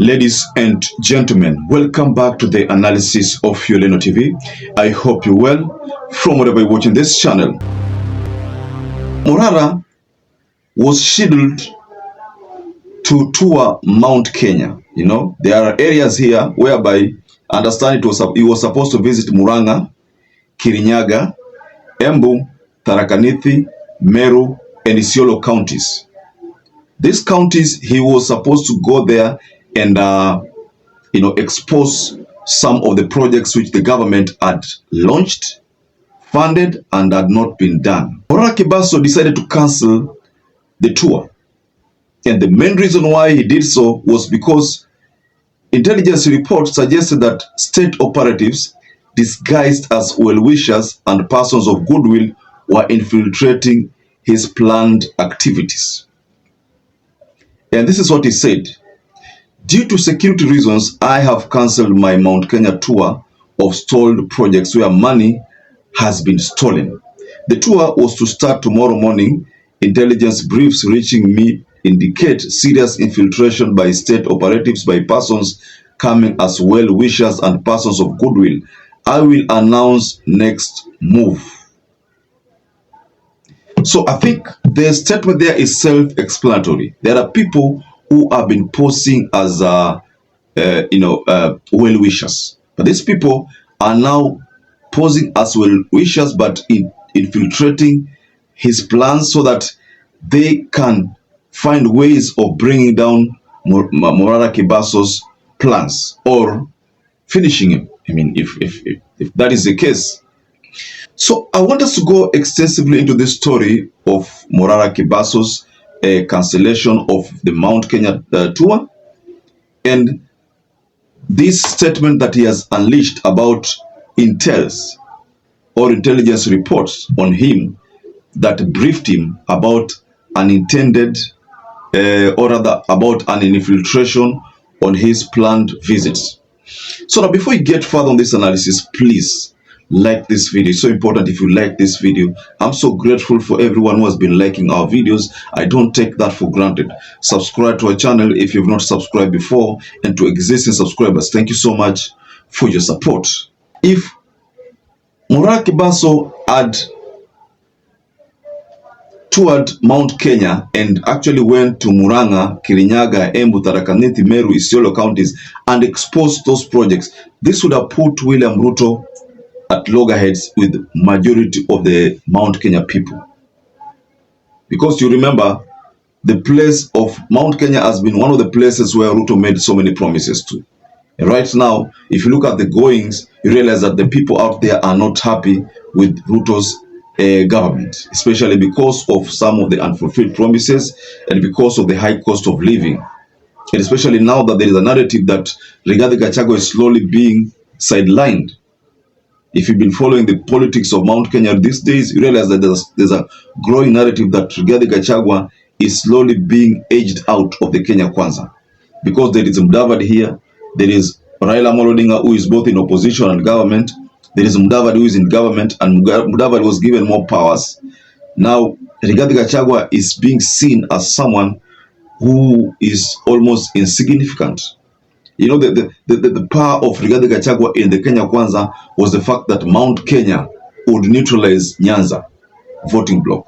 Ladies and gentlemen, welcome back to the analysis of YOLENO TV. I hope you're well from wherever you're watching this channel. MORARA was scheduled to tour Mount Kenya. You know, there are areas here whereby I understand he was supposed to visit Murang'a, Kirinyaga, Embu, Tharaka Nithi, Meru, and Isiolo counties. These counties, he was supposed to go there and expose some of the projects which the government had launched, funded, and had not been done. MORARA KEBASO decided to cancel the tour. And the main reason why he did so was because intelligence reports suggested that state operatives disguised as well-wishers and persons of goodwill were infiltrating his planned activities. And this is what he said: "Due to security reasons, I have cancelled my Mount Kenya tour of stalled projects where money has been stolen. The tour was to start tomorrow morning. Intelligence briefs reaching me indicate serious infiltration by state operatives by persons coming as well-wishers and persons of goodwill. I will announce next move." So I think the statement there is self-explanatory. There are people who have been posing as well-wishers, but these people are now posing as well-wishers but infiltrating his plans so that they can find ways of bringing down MORARA KEBASO's plans or finishing him. I mean, if that is the case. So I want us to go extensively into this story of MORARA KEBASO's cancellation of the Mount Kenya tour, and this statement that he has unleashed about intels or intelligence reports on him that briefed him about unintended or rather about an infiltration on his planned visits. So now, before you get further on this analysis, please like this video. It's so important if you like this video. I'm so grateful for everyone who has been liking our videos. I don't take that for granted. Subscribe to our channel if you've not subscribed before, and to existing subscribers, thank you so much for your support. If MORARA KEBASO had toured Mount Kenya and actually went to Murang'a, Kirinyaga, Embu, Tharaka Nithi, Meru, Isiolo counties and exposed those projects, this would have put William RUTO at loggerheads with majority of the Mount Kenya people. Because you remember, the place of Mount Kenya has been one of the places where RUTO made so many promises to. And right now, if you look at the goings, you realize that the people out there are not happy with RUTO's government, especially because of some of the unfulfilled promises and because of the high cost of living. And especially now that there is a narrative that Rigathi Gachagua is slowly being sidelined. If you've been following the politics of Mount Kenya these days, you realize that there's a growing narrative that Rigathi Gachagua is slowly being edged out of the Kenya Kwanza. Because there is Mudavadi here, there is Raila Amolo Odinga, who is both in opposition and government, there is Mudavadi who is in government, and Mudavadi was given more powers. Now, Rigathi Gachagua is being seen as someone who is almost insignificant. You know, the power of Rigathi Gachagua in the Kenya Kwanza was the fact that Mount Kenya would neutralize Nyanza voting bloc.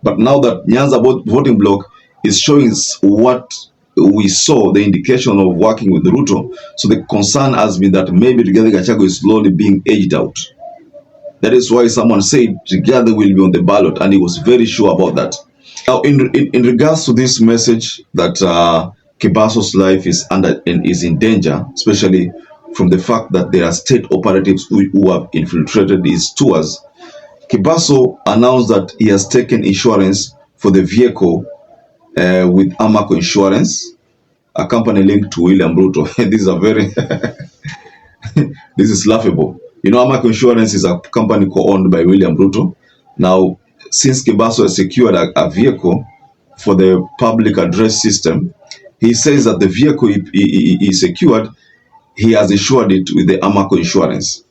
But now that Nyanza voting bloc is showing what we saw, the indication of working with RUTO, so the concern has been that maybe Rigathi Gachagua is slowly being edged out. That is why someone said Rigathi will be on the ballot, and he was very sure about that. Now, in regards to this message that KEBASO's life is in danger, especially from the fact that there are state operatives who have infiltrated his tours, KEBASO announced that he has taken insurance for the vehicle with CAMARGO Insurance, a company linked to William RUTO. This is a very this is laughable. You know, CAMARGO Insurance is a company co-owned by William RUTO. Now, since KEBASO has secured a vehicle for the public address system, he says that the vehicle he secured, he has insured it with the CAMARGO Insurance.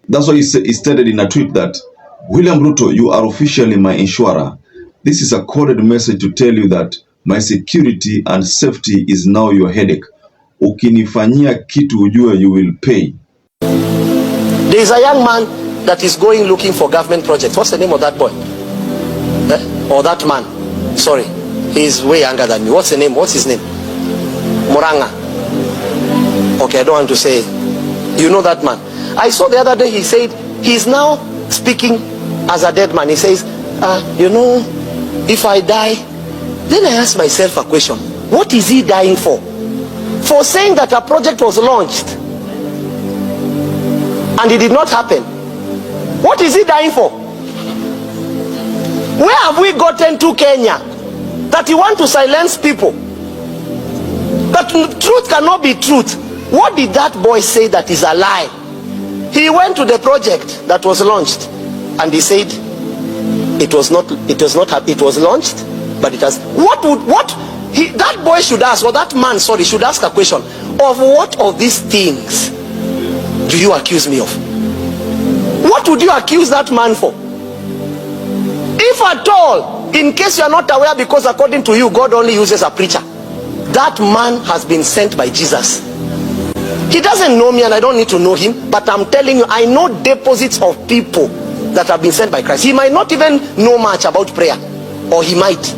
That's why he stated in a tweet that, "William RUTO, you are officially my insurer. This is a coded message to tell you that my security and safety is now your headache. ukinifanyia kitu ujue you will pay. There is a young man that is going looking for government projects. What's the name of that boy? Or that man? Sorry, he's way younger than me. What's the name? What's his name? Moranga. Okay, I don't want to say. You know that man? I saw the other day, he said he's now speaking as a dead man. He says, you know, if I die, then I ask myself a question. What is he dying for? For saying that a project was launched and it did not happen. What is he dying for? Where have we gotten to, Kenya, that you want to silence people? That truth cannot be truth. What did that boy say that is a lie? He went to the project that was launched and he said it was launched, but it has. That boy should ask, or that man, sorry, should ask a question of what of these things do you accuse me of? What would you accuse that man for? If at all, in case you are not aware, because according to you, God only uses a preacher, that man has been sent by Jesus. He doesn't know me and I don't need to know him, but I'm telling you, I know deposits of people that have been sent by Christ. He might not even know much about prayer, or he might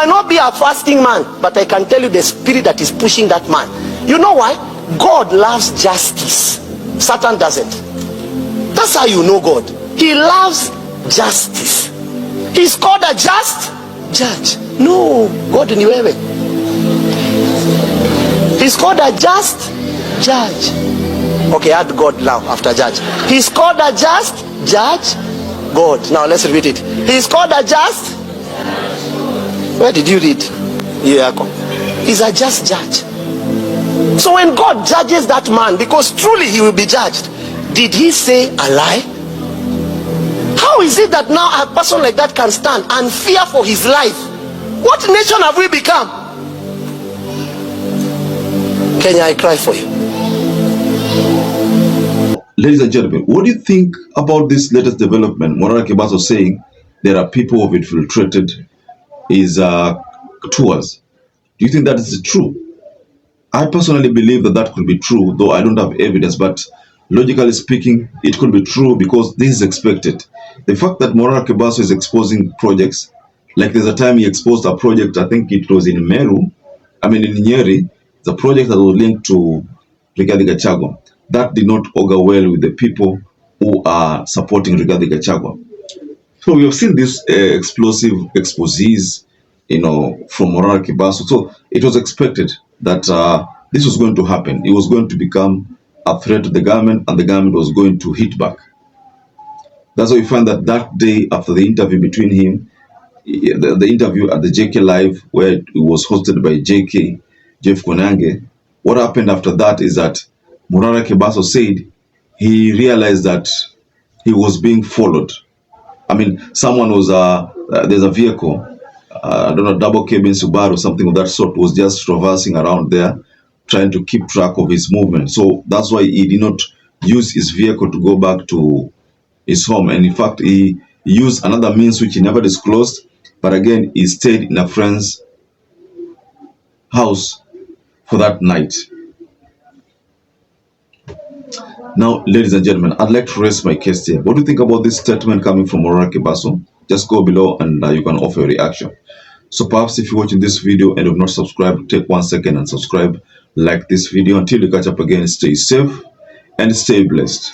not be a fasting man, but I can tell you the spirit that is pushing that man. You know why? God loves justice. Satan doesn't. That's how you know God. He loves justice. He's called a just judge. No, God ni wewe. He's called a just judge. Okay, add God now after judge. He's called a just judge. God. Now let's repeat it. He's called a just. Where did you read? Yeah, he's a just judge. So when God judges that man, because truly he will be judged, did he say a lie? How is it that now a person like that can stand and fear for his life? What nation have we become? Kenya, I cry for you. Ladies and gentlemen, what do you think about this latest development? MORARA KEBASO saying there are people who have infiltrated his tours. Do you think that is true? I personally believe that that could be true, though I don't have evidence, but logically speaking, it could be true because this is expected. The fact that MORARA KEBASO is exposing projects, like there's a time he exposed a project, I think it was in in Nyeri, the project that was linked to Rigathi Gachagua. That did not augur well with the people who are supporting Rigathi Gachagua. So we have seen these explosive exposés, from MORARA KEBASO. So it was expected that this was going to happen. It was going to become a threat to the government, and the government was going to hit back. That's why we find that day after the interview between him, the interview at the JK Live, where it was hosted by JK, Jeff Konange, what happened after that is that MORARA KEBASO said he realized that he was being followed. Someone was, there's a vehicle, I don't know, double cabin Subaru, something of that sort, was just traversing around there, trying to keep track of his movement. So that's why he did not use his vehicle to go back to his home. And in fact, he used another means which he never disclosed. But again, he stayed in a friend's house for that night. Now, ladies and gentlemen, I'd like to raise my case here. What do you think about this statement coming from MORARA KEBASO? Just go below and you can offer a reaction. So perhaps if you're watching this video and have not subscribed, take 1 second and subscribe, like this video. Until we catch up again, stay safe and stay blessed.